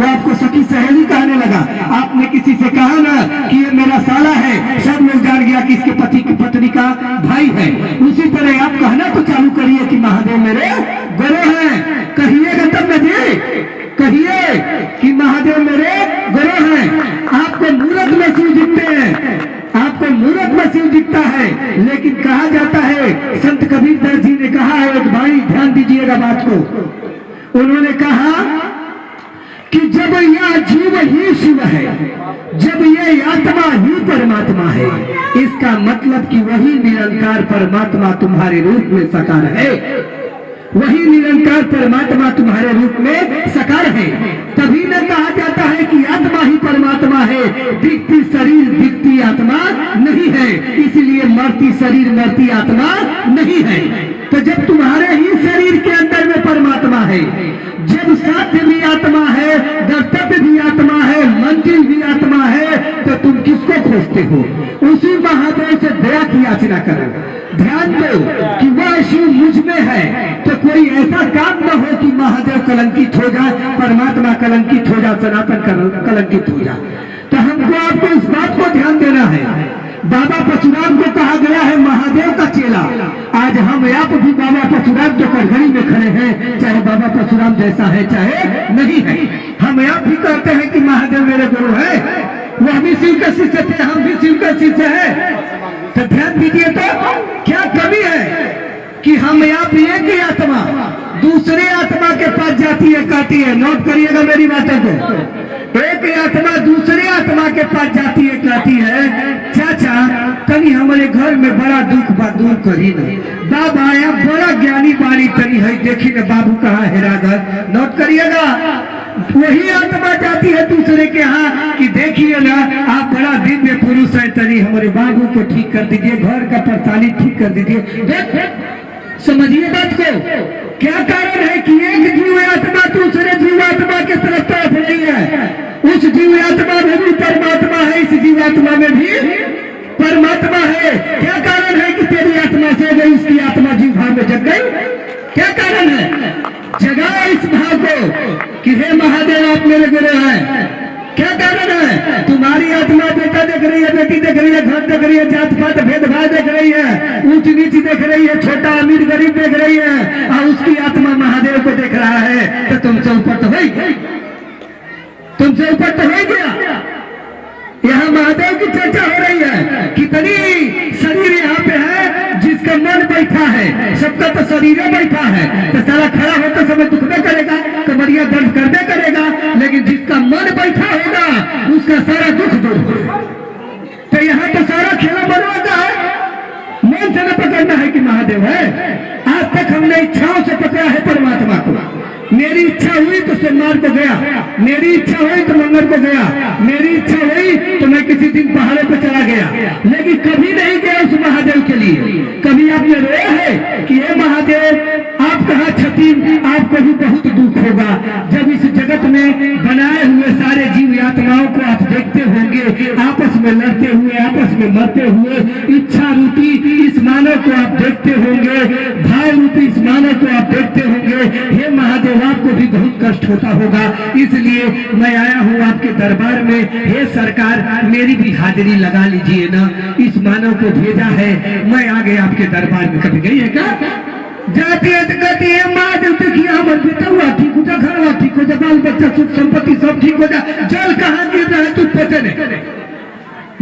वो आपको सखी सहेली कहने लगा। आपने किसी से कहा ना कि ये मेरा साला है, सब लोग जान गया कि इसके पति की पत्नी का भाई है। उसी तरह आप कहना तो चालू करिए कि महादेव मेरे गुरु हैं। कहिएगा तब न जी, कहिए कि महादेव मेरे गुरु हैं। आपको मूर्ख में शिव दिखते हैं, आपको मूर्ख में शिव दिखता है, लेकिन कहा जाता है, संत कबीरदास जी ने कहा है, एक भाई ध्यान दीजिएगा बात को। उन्होंने कहा कि जब यह जीव ही शिव है, जब ये आत्मा ही परमात्मा है, इसका मतलब कि वही निरंकार परमात्मा तुम्हारे रूप में साकार है, वही निरंकार परमात्मा तुम्हारे रूप में साकार है। तभी न कहा जाता है कि आत्मा ही परमात्मा है, दिखती शरीर दिखती आत्मा नहीं है, इसलिए मरती शरीर मरती आत्मा नहीं है। तो जब तुम्हारे ही शरीर के अंदर में परमात्मा है, जब साध्य भी आत्मा है, कर्तव्य भी आत्मा है, मंजिल भी आत्मा है, तो तुम किसको खोजते हो? उसी महादेव से दया की याचना करो। ध्यान दो कि वह शिव मुझ में है, तो कोई ऐसा काम न हो कि महादेव कलंकित हो जाए, परमात्मा कलंकित हो जाए, सनातन कलंकित हो जाए। तो हमको आपको इस बात को ध्यान देना है। बाबा परशुराम को कहा गया है महादेव का चेला। आज हम आप भी बाबा परशुराम जो कटघड़ी में खड़े हैं, चाहे बाबा परशुराम जैसा है चाहे नहीं है, हम आप भी कहते हैं कि महादेव मेरे गुरु है। वो भी शिव के शिष्य थे, हम भी शिव के शिष्य है। तो ध्यान दीजिए, तो क्या कमी है कि हम आप एक ही आत्मा दूसरे आत्मा के पास जाती है, कहती है। नोट करिएगा मेरी बातों को। एक आत्मा दूसरे आत्मा के पास जाती है, कहती है, चाचा तनी हमारे घर में बड़ा दुख बा, दूर करी न। बाबा आया बड़ा ज्ञानी बाणी तनी है, देखी न बाबू कहाँ हेरा गए। नोट करिएगा, वही आत्मा जाती है दूसरे के यहाँ कि देखिए ना आप बड़ा दिव्य पुरुष है, तनी हमारे बाबू को ठीक कर दीजिए, घर का परेशानी ठीक कर दीजिए। समझिए बात को। क्या कारण है कि एक जीव आत्मा दूसरे जीव आत्मा के तरफ तरफ रही है? उस जीव आत्मा में भी परमात्मा है, इस जीव आत्मा में भी परमात्मा है। क्या कारण है कि तेरी आत्मा से गई, उसकी आत्मा जीव भाव में जग गई? क्या कारण है? जगा इस भाव को कि हे महादेव आप मेरे गुरु हैं। क्या कारण है? तुम्हारी आत्मा बेटा देख रही है, बेटी देख रही है, घर देख रही है, जात पात भेदभाव देख रही है, ऊंच नीच देख रही है, छोटा अमीर गरीब देख रही है, और उसकी आत्मा महादेव को देख रहा है। तो तुमसे ऊपर तो है, तुमसे ऊपर तो है गया। यहाँ महादेव की चर्चा हो रही है। कितनी शरीर यहाँ पे है जिसका मन बैठा है, सबका तो शरीर बैठा है, तो सारा खड़ा होते समय दुखने करेगा, कमरिया दर्द करने करेगा, लेकिन जिसका मन बैठा होगा उसका सारा दुख दूर होगा। तो यहाँ तो सारा खेला बनवाता है, मन से न पकड़ना है कि महादेव है। आज तक हमने इच्छाओं से पकड़ा है परमात्मा को। मेरी इच्छा हुई तो सोमवार को गया, मेरी इच्छा हुई तो मंगल को गया, मेरी इच्छा हुई तो मैं किसी दिन पहाड़ों पर चला गया, लेकिन कभी नहीं गया उस महादेव के लिए। कभी आपने रोया है कि हे महादेव आप कहाँ छतीन, आपको भी बहुत दुख होगा जब इस जगत में बनाए हुए सारे जीव आत्माओं को आप देखते होंगे, आपस में लड़ते हुए, आपस में मरते हुए, इच्छा रूपी इस मानव को आप देखते होंगे, भाव रूपी इस मानव को आप देखते होंगे। हे महादेव आपको भी बहुत कष्ट होता होगा, इसलिए मैं आया हूँ आपके दरबार में। हे सरकार मेरी भी हाजिरी लगा लीजिए ना, इस मानव को भेजा है, मैं आ गया आपके दरबार में। कभी गई है क्या? जाती है तो कहती है महादेव देखिए हमारे बेटा हुआ ठीक हो जा, घर हुआ ठीक हो जा, बाल बच्चा सुख संपत्ति सब ठीक हो जा, जल कहाँ गिर रहा है तू पता नहीं।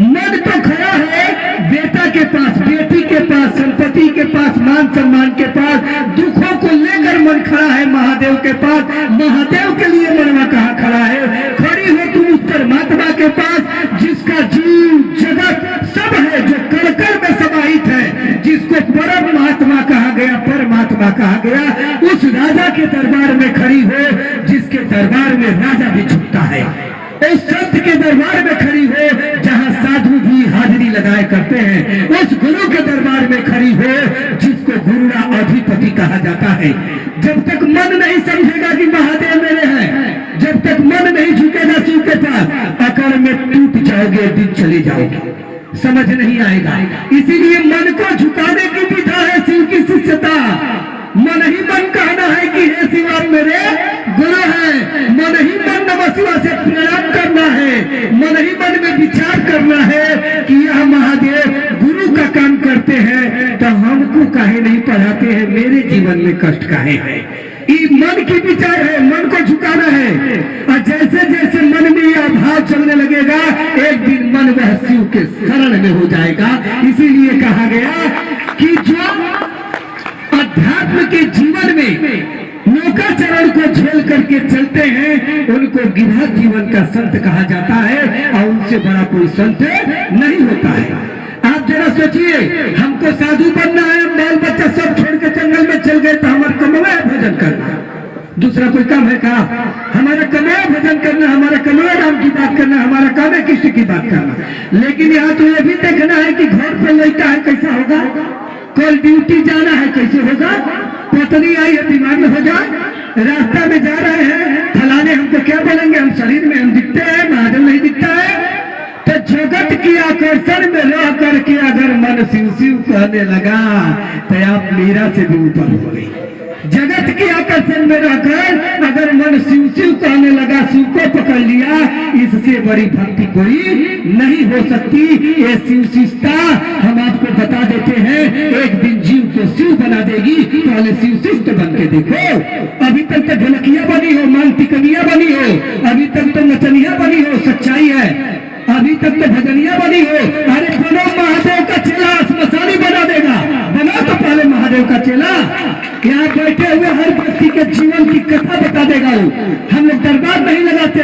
मन तो खड़ा है बेटा के पास, बेटी के पास, संपत्ति के पास, मान सम्मान के पास, दुखों को लेकर मन खड़ा है महादेव के पास। महादेव के लिए मनवा कहाँ खड़ा है? खड़ी हो तुम उस परमात्मा के पास जिसका जीव जगत सब है, जो कण में समाहित है, जिसको परम महात्मा कहा गया, परमात्मा कहा गया, उस राजा के दरबार में खड़ी हो जिसके दरबार में राजा भी झुकता है। उस संत के दरबार में खड़ी हो जहाँ साधु भी हाजिरी लगाए करते हैं। उस गुरु के दरबार में खड़ी हो जिसको गुरुड़ा अधिपति कहा जाता है। जब तक मन नहीं समझेगा कि महादेव मेरे हैं, जब तक मन नहीं झुकेगा शिव के पास, अकड़ में टूट जाओगे, दिन चले जाओगे, समझ नहीं आएगा। इसीलिए मन को झुकाने की विधा है शिव की शिष्यता। मन ही मन कहना है कि हे शिव आप मेरे गुरु हैं, मन ही मन नमः शिवाय लटकाए हैं। ये मन की विचार है, मन को झुकाना है। और जैसे जैसे मन में यह भाव चलने लगेगा, एक दिन मन वह शिव के शरण में हो जाएगा। इसीलिए कहा गया कि जो अध्यात्म के जीवन में नौकाचरण को झेल करके चलते हैं, उनको गिरह जीवन का संत कहा जाता है, और उनसे बड़ा कोई संत नहीं होता है। आप जरा सोचिए, हमको साधु बनना है, बाल बच्चा सब छोड़ के जंगल में चल गए, तो हमारा कमाया भजन करना, दूसरा कोई काम है क्या? हमारा कमाया भजन करना, हमारा कमाया राम की बात करना, हमारा काम है किसी की बात करना। लेकिन यहाँ तो ये भी देखना है कि घर पे लड़का है कैसा होगा, कल ड्यूटी जाना है कैसे होगा, पत्नी आई है बीमार में हो जाए, रास्ता में जा रहे हैं, फलाने हमको क्या बोलेंगे, हम शरीर में हम दिखते हैं, महादेव नहीं दिखता है। तो जगत की आकर्षण में रह करके अगर मन शिव शिव कहने लगा, तो आप मीरा से भी ऊपर हो गई। जगत की आकर्षण में रहकर अगर मन शिव शिव कहने लगा, शिव को पकड़ लिया, इससे बड़ी भक्ति कोई नहीं हो सकती। ये शिव शिष्टता हम आपको बता देते हैं, एक दिन जीव को शिव बना देगी। पहले शिव शिष्ट बन के देखो। अभी तक तो ढोलकिया बनी हो, मांगटिकनिया बनी हो, अभी तक तो नचनिया बनी हो, सच्चाई है, अभी तक तो भजनिया बनी हो। अरे बनो महादेव का चेला, स्मशानी बना देगा, बनो तो पहले महादेव का चेला। यहाँ बैठे हुए हर व्यक्ति के जीवन की कथा बता देगा वो। हम लोग दरबार नहीं लगाते,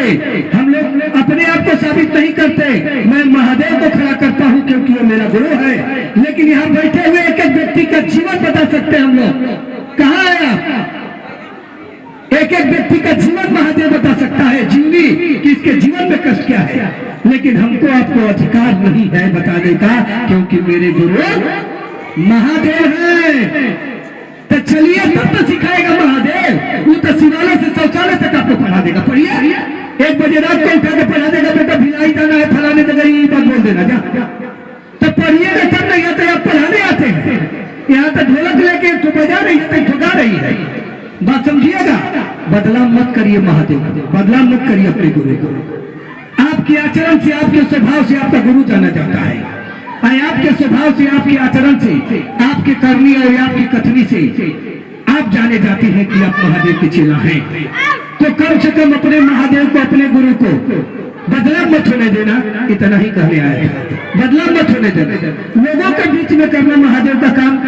हम लोग अपने आप को साबित नहीं करते, मैं महादेव को खड़ा करता हूँ क्योंकि वो मेरा गुरु है। लेकिन यहाँ बैठे हुए एक एक व्यक्ति का जीवन बता सकते हैं हम लोग। कहाँ है आप? एक एक व्यक्ति का जीवन महादेव बता सकता है, जीवनी कि इसके जीवन में कष्ट क्या है। लेकिन हमको आपको अधिकार नहीं है बताने का, क्योंकि मेरे गुरु महादेव है। तो चलिए तब तो सिखाएगा महादेव, वो तो शिवालय से शौचालय तक आपको पढ़ा देगा। पढ़िए, 1 बजे रात को उठा के पढ़ा देगा, बेटा भिलाई जाना है, फलाने जगह ये बात बोल देना जा। तो पढ़िएगा तब नहीं आते, आप पढ़ाने आते हैं। यहाँ तो ढोलक लेके तो बजा रही है, ठुका रही है। बात समझिएगा, बदलाव मत करिए महादेव, बदलाव मत करिए अपने गुरु को। आपके आचरण से, आपके स्वभाव से आपका गुरु जाना जाता है। आपके स्वभाव से, आपके आचरण से, आपके करनी और आपकी कथनी से आप जाने जाते हैं कि आप महादेव के चेला हैं। तो कम से कम अपने महादेव को, अपने गुरु को बदलाव मत होने देना। इतना ही कहने आया है, बदलाव मत होने देना, लोगों के बीच में करना महादेव का काम।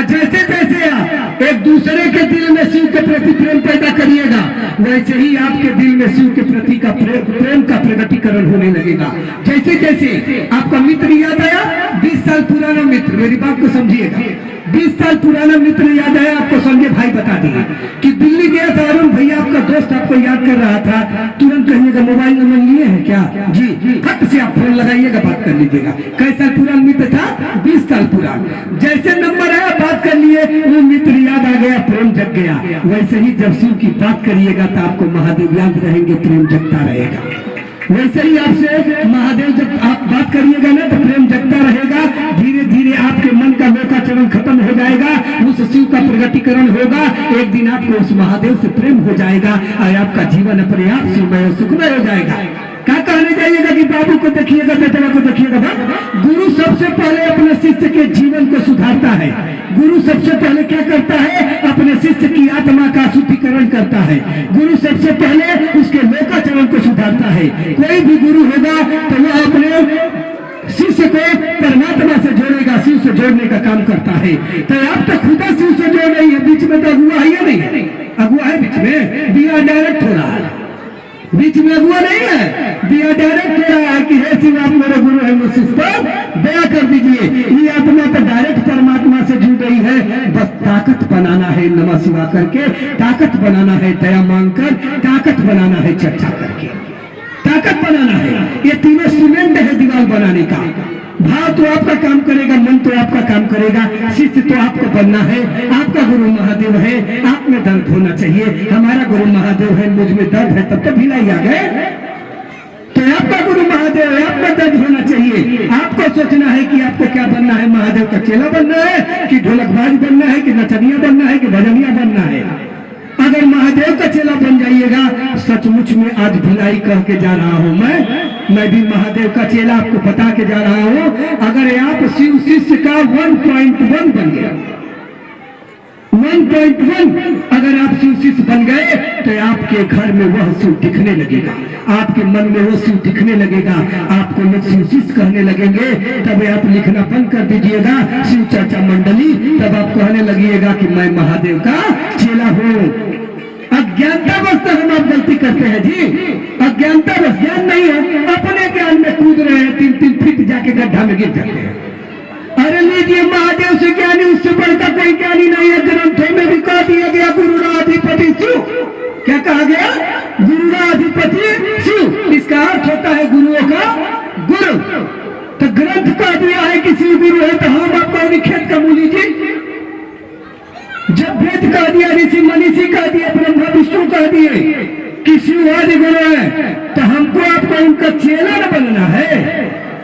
जैसे जैसे आप एक दूसरे के दिल में शिव के प्रति प्रेम पैदा करिएगा, वैसे ही आपके दिल में शिव के प्रति का प्रेम का प्रगटीकरण होने लगेगा। जैसे जैसे आपका मित्र याद आया, 20 साल पुराना मित्र, मेरी बात को समझिएगा, 20 साल पुराना मित्र याद आया आपको, संजय भाई बता दिए कि दिल्ली गया था अरुण भैया, आपका दोस्त आपको याद कर रहा था, तुरंत कहिएगा मोबाइल नंबर लिए हैं क्या? जी, फट से आप फोन लगाइएगा, बात कर लीजिएगा। कैसा पुराना मित्र था? 20 साल पुराना। जैसे नंबर आया, बात कर लिए, वो मित्र याद आ गया, प्रेम जग गया। वैसे ही जब शिव की बात करिएगा तो आपको महादेव याद रहेंगे, प्रेम जगता रहेगा। वैसे ही आपसे महादेव जब आप बात करिएगा ना, तो प्रेम जगता रहेगा। धीरे धीरे आपके मन का लोकाचरण खत्म हो जाएगा, उस शिव का प्रगटीकरण होगा। एक दिन आपको उस महादेव से प्रेम हो जाएगा और आपका जीवन अपने आप शिवमय और सुखमय हो जाएगा। क्या कहने जाइएगा कि बाबू को देखिएगा, बेटा को देखिएगा। गुरु सबसे पहले अपने शिष्य के जीवन को सुधारता है। गुरु सबसे पहले क्या करता है? अपने शिष्य की आत्मा का शुद्धिकरण करता है। गुरु सबसे पहले उसके लोकाचरण को सुधारता है। कोई भी गुरु होगा तो वह अपने शिष्य को परमात्मा से जोड़ेगा, शिव से जोड़ने का काम करता है। तो आप तो खुदा शिव से जोड़ रही है, बीच में तो अगुआ है या नहीं? अगुआ है बीच में, दिया डायरेक्ट हो रहा है, बीच में अगुआ नहीं है, दिया डायरेक्ट हो रहा है कि हे शिव आप मेरे गुरु हैं, मुझ पर दया कर दीजिए। ये आत्मा तो डायरेक्ट परमात्मा से जुड़ रही है, बस ताकत बनाना है, नमः शिवा करके ताकत बनाना है, दया मांगकर ताकत बनाना है, चर्चा करके ताकत बनाना है। ये तीनों सीमेंट है दीवार बनाने का। भाव तो आपका काम करेगा, मन तो आपका काम करेगा, शिष्य तो आपको बनना है। आपका गुरु महादेव है, आप में दर्द होना चाहिए। हमारा गुरु महादेव है, मुझ में दर्द है, तब तो भिलाई आ गए। तो आपका गुरु महादेव है, आप में दर्द होना चाहिए। आपको सोचना है कि आपको क्या बनना है, महादेव का चेला बनना है कि ढोलकबाज बनना है कि नचनिया बनना है कि भजनिया बनना है। अगर महादेव का चेला बन जाइएगा, सचमुच में आज भिलाई कह के जा रहा हूं मैं भी महादेव का चेला आपको बता के जा रहा हूं। अगर आप शिव शिष्य का 1.1 बन गया, 1.1 अगर आप शिव शिष्य बन गए तो आपके घर में वह शिव दिखने लगेगा, आपके मन में वो शिव दिखने लगेगा, आपको लोग शिव शिष्य कहने लगेंगे। तब आप लिखना बंद कर दीजिएगा शिव चर्चा मंडली, तब आप कहने लगिएगा कि मैं महादेव का चेला हूँ। अज्ञानता बस तो हम आप गलती करते हैं जी, अज्ञानता बस, ज्ञान नहीं है, अपने ज्ञान में कूद रहे हैं, 3-3 फीट जाके गड्ढा में गिर जाते हैं। अरे लीजिए, महादेव से ज्ञानी, उससे बढ़कर कोई ज्ञानी नहीं है। ग्रंथों में भी कह दिया गया गुरुराधिपति शिव। क्या कहा गया? गुरुराधिपति शिव। इसका अर्थ होता है गुरुओं का गुरु। तो ग्रंथ कह दिया है कि शिव गुरु है, तो हम आपको निखेत का मूली जी, जब वेद कह दिया, ऋषि मनीषी कह दिया, ब्रह्मा विष्णु कह दिए कि शिव आदि गुरु है, तो हमको आपको उनका चेला न बनना है,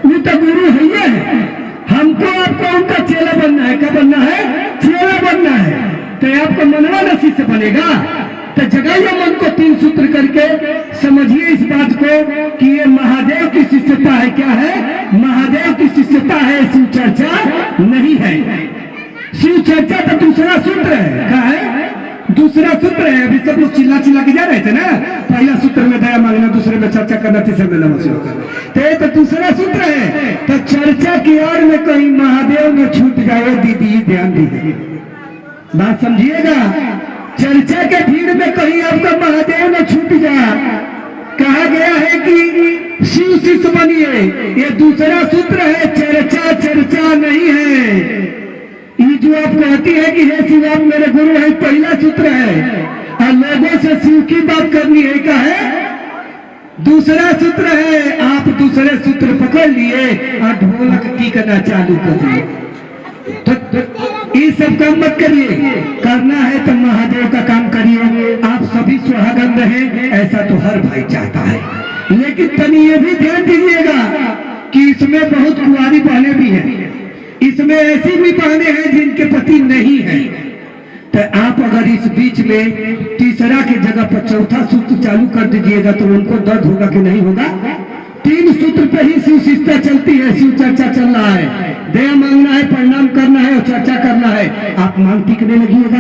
वो तो गुरु है। हमको आपको उनका चेला बनना है। क्या बनना है? चेला बनना है। तो आपको मनवा न शिष्य बनेगा। तो जगाइए मन को 3 सूत्र करके, समझिए इस बात को कि ये महादेव की शिष्यता है। क्या है? महादेव की शिष्यता है, शिव चर्चा नहीं है। शिव चर्चा तो दूसरा सूत्र है। क्या है? दूसरा सूत्र है। अभी सब लोग चिल्ला चिल्ला के जा रहे थे ना, पहला सूत्र में दया मांगना, दूसरे में चर्चा करना, तीसरे में नमस्कार करना, तो ये तो दूसरा सूत्र है। तो चर्चा की ओर में कहीं महादेव में छूट जाए, दीदी ध्यान दीजिए, बात समझिएगा। चर्चा के भीड़ में कहीं आपका महादेव में छूट जाए। कहा गया है कि शिव शिष्य बनिए, ये दूसरा सूत्र है। चर्चा चर्चा नहीं है। ये जो आप कहती है कि हे शिव आप मेरे गुरु है, पहला सूत्र है। और लोगों से शिव की बात करनी है, क्या है? दूसरा सूत्र है। आप दूसरे सूत्र पकड़ लिए और ढोलक की करना चालू कर दिए। तो ये सब काम मत करिए। करना है तो महादेव का काम करिए। आप सभी सुहागन रहे, ऐसा तो हर भाई चाहता है। लेकिन तनी ये भी ध्यान दीजिएगा कि इसमें बहुत कुंवारी बहनें भी हैं, इसमें ऐसी भी बहनें हैं जिनके पति नहीं है। तो आप अगर इस बीच में तीसरा के जगह पर चौथा सूत्र चालू कर दीजिएगा तो उनको दर्द होगा कि नहीं होगा? 3 सूत्र पे ही शिव शिष्यता चलती है, शिव चर्चा चल रहा है। दया मांगना है, प्रणाम करना है और चर्चा करना है। आप मांग टिकने लगिएगा,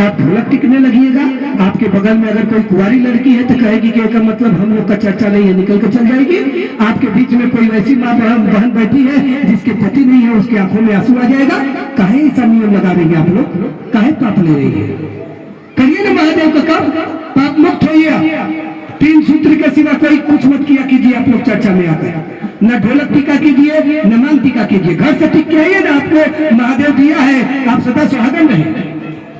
आप ढोलक टिकने लगिएगा। आपके बगल में अगर कोई कुंवारी लड़की है तो कहेगी कि इसका मतलब हम लोग का चर्चा नहीं है, निकल कर चल जाएगी। आपके बीच में कोई वैसी माँ बहन बैठी है जिसके पति नहीं है, उसकी आंखों में आंसू आ जाएगा। काहे ऐसा नियम लगा रही है आप लोग? काहे पाप ले रही है? करिए ना महादेव का काम, पाप मुक्त होइए। 3 सूत्र के सिवा कोई कुछ मत किया कीजिए आप लोग चर्चा में आकर। न ढोलक टीका कीजिए, न मांग टीका कीजिए। घर से टीक के आइए ना, आपको महादेव दिया है, आप सदा सुहागन रहे।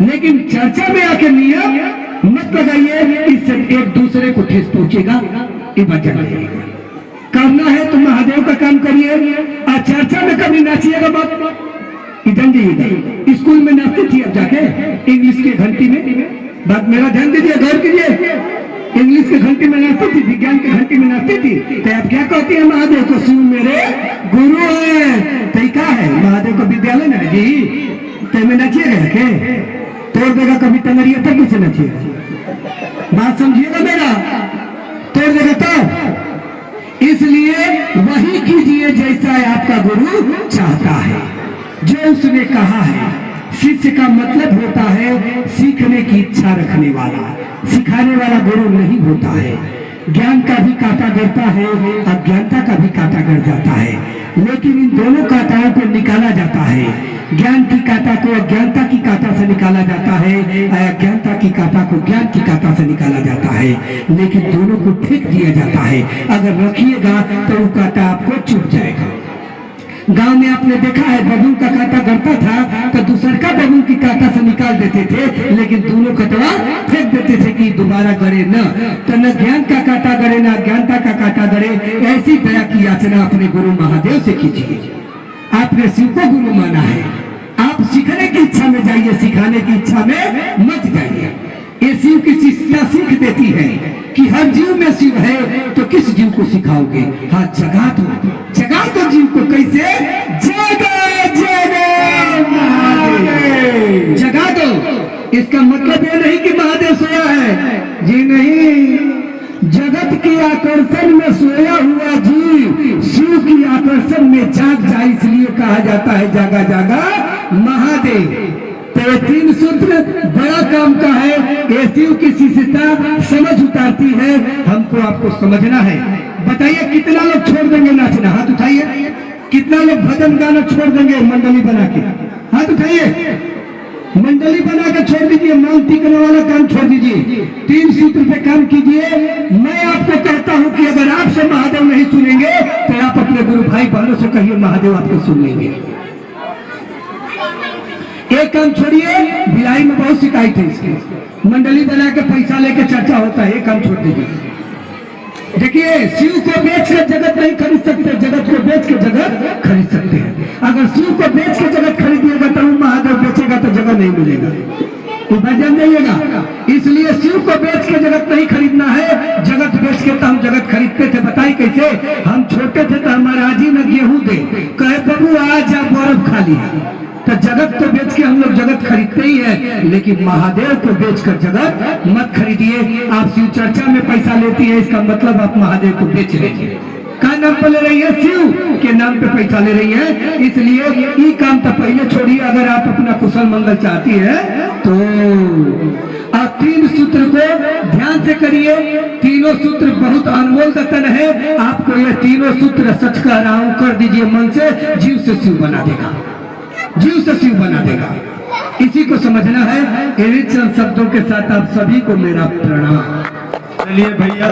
लेकिन चर्चा में आके नियम मत लगाइए, इससे एक दूसरे को ठेस पहुंचेगा, ये बचा रहेगा। करना है तो महादेव का काम करिए। और चर्चा में कभी नाचिएगा मत। इधर जाइएगा, स्कूल में नाचती थी अब जाके इंग्लिश के घंटी में, बात मेरा ध्यान दीजिए, गौर कीजिए। इंग्लिश के घंटी में नाचती थी, विज्ञान के घंटी में नाचती थी। तो आप क्या कहती है? महादेव को शिव मेरे गुरु है। तो क्या है? महादेव का विद्यालय ना जी, तो में नाचिएगा के तोड़ देगा कभी टंगरिया, तब कैसे नाचिएगा? बात समझिएगा मेरा, तोड़ देगा तब। इसलिए वही कीजिए जैसा आपका गुरु चाहता है, जो उसने कहा है। शिष्य का मतलब होता है सीखने की इच्छा रखने वाला, सिखाने वाला गुरु नहीं होता है। ज्ञान का भी कांटा गड़ता है, अज्ञानता का भी कांटा गड़ जाता है, लेकिन इन दोनों कांटाओं को निकाला जाता है। ज्ञान की कांटा को अज्ञानता की कांटा से निकाला जाता है, अज्ञानता की कांटा को ज्ञान की कांटा से निकाला जाता है, लेकिन दोनों को फेंक दिया जाता है। अगर रखिएगा तो वो कांटा आपको चुभ जाएगा। गांव में आपने देखा है, बबूल का कांटा गड़ता था तो दूसर का बबूल की कांटा से निकाल देते थे, लेकिन दोनों कटवा फेंक देते थे कि दोबारा गड़े न। तो न ज्ञान का कांटा गड़े न अज्ञानता का कांटा गड़े। ऐसी दया की याचना अपने गुरु महादेव से कीजिए। आपने शिव को गुरु माना है, आप सीखने की इच्छा में जाइए, सिखाने की इच्छा में मत जाइए। ये शिव की शिष्यता सीख देती है कि हर जीव में शिव है, तो किस जीव को सिखाओगे? हाँ, जगा दो जीव को। कैसे? जगा दो। इसका मतलब ये नहीं कि महादेव सोया है जी, नहीं। जगत के आकर्षण में सोया हुआ जीव शिव की आकर्षण में जाग जाए, इसलिए कहा जाता है जागा जागा महादेव। तो तो ये 3 सूत्र बड़ा काम का है। ये शिव की शिष्यता समझ उतारती है, हमको आपको समझना है। बताइए कितना लोग छोड़ देंगे नाचना? हाथ उठाइए। कितना लोग भजन गाना छोड़ देंगे मंडली बना के? हाथ उठाइए। मंडली बना के छोड़ दीजिए, मान टिकने वाला काम छोड़ दीजिए, 3 सूत्र पे काम कीजिए। मैं आपको कहता हूं कि अगर आपसे महादेव नहीं सुनेंगे तो आप अपने गुरु भाई बहनों से कहिए महादेव आपको सुन लेंगे। एक काम छोड़िए, भिलाई में बहुत शिकायत है इसकी, मंडली बना के पैसा लेके चर्चा होता है, एक काम छोड़ दीजिए। देखिए, शिव को बेच के जगत नहीं खरीद सकते, जगत को बेच के जगत खरीद सकते हैं। अगर शिव को बेच के जगत खरीदिएगा तो महादेव बेचेगा तो जगत नहीं मिलेगा, तो भजन जाइएगा। इसलिए शिव को बेच के जगत नहीं खरीदना है, जगत बेच के तो हम जगत खरीदते थे। बताइए कैसे? हम छोटे थे तो हमारा आजी न गेहूं दे, कहे बाबू आज आप बर्फ खा लिया। तो जगत को बेच के हम लोग जगत खरीदते ही है, लेकिन महादेव को बेचकर जगत मत खरीदिए। आप शिव चर्चा में पैसा लेती है, इसका मतलब आप महादेव को बेच रही है। क्या नाम पे ले रही है? शिव के नाम पे पैसा ले रही है। इसलिए ये काम तो पहले छोड़िए। अगर आप अपना कुशल मंगल चाहती है तो आप 3 सूत्र को ध्यान से करिए। तीनों सूत्र बहुत अनमोल रतन है। आपको ये तीनों सूत्र सच कह रहा हूं कर दीजिए मन से, जीव से शिव बना देगा, जीव से शिव बना देगा। इसी को समझना है। इन्हीं चंद शब्दों के साथ आप सभी को मेरा प्रणाम। चलिए भैया,